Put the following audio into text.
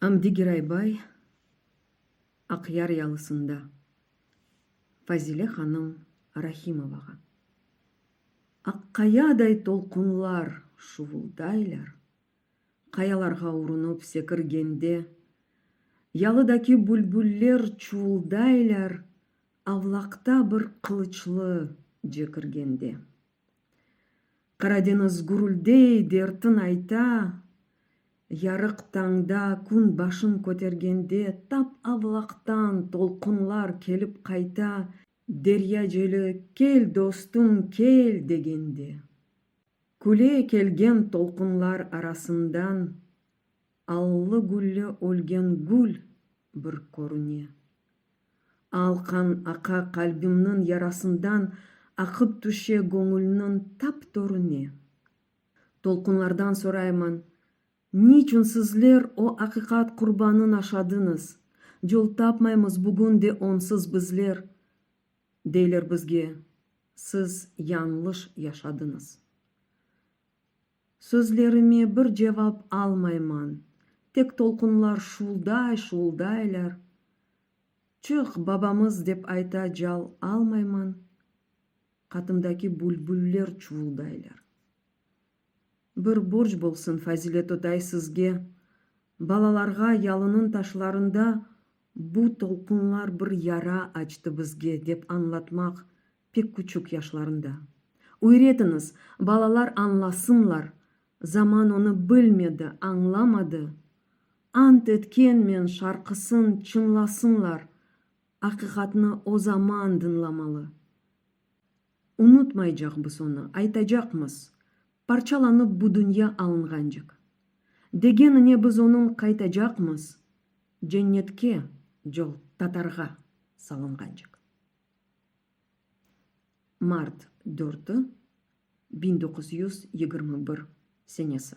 Амдигер Айбай Ақяр ялысында Фазиле ханым Рахимоваға. Аққаядай толқынлар шуылдайлар, қаяларға урынып секіргенде, ялыдаки бүлбүллер чуылдайлар, авлақта бір қылычлы жекіргенде. Қарадеңіз гүрілдей дертін айта, ярық таңда күн башын көтергенде, тап авлақтан толқынлар келіп қайта, дерия желі кел достым кел дегенде. Күле келген толқынлар арасындан, аллы гүлі өлген гүл бір көріне. Алқан ақа қалбімнің ярасындан, ақып түше көңілінің тап торыне. Толқынлардан сұрайман, ничун сізлер о ақиқат құрбанын ашадыңыз? Жол тапмаймыз бүгінде онсыз бізлер. Дейлер бізге, сіз yanlış яшадыңыз. Сөзлеріме бір жауап алмайман. Тек толқынлар шуылдайлар. Чық бабамыз деп айта жал алмайман. Қатымдаки бүлбүллер чуылдайлар. Бір борж болсын Фазиле тотай сізге. Балаларға ялының ташларында бұ толқынлар бір яра açtı бізге деп анлатмақ пек күчік яшларында. Үйретіңіз, балалар анласынлар. Заман оны білмеді, аңламады. Ант еткен мен шарқысын чынласынлар. Ақиқатны о заман дынламалы. Unutmayacakбыз оны, айтажақмыз. Парчаланып бұ дүния алынғанжық. Дегеніне біз оның қайтажақмыз. Жәннетке жол татарға салынғанжық. Март 4 1921 senesi.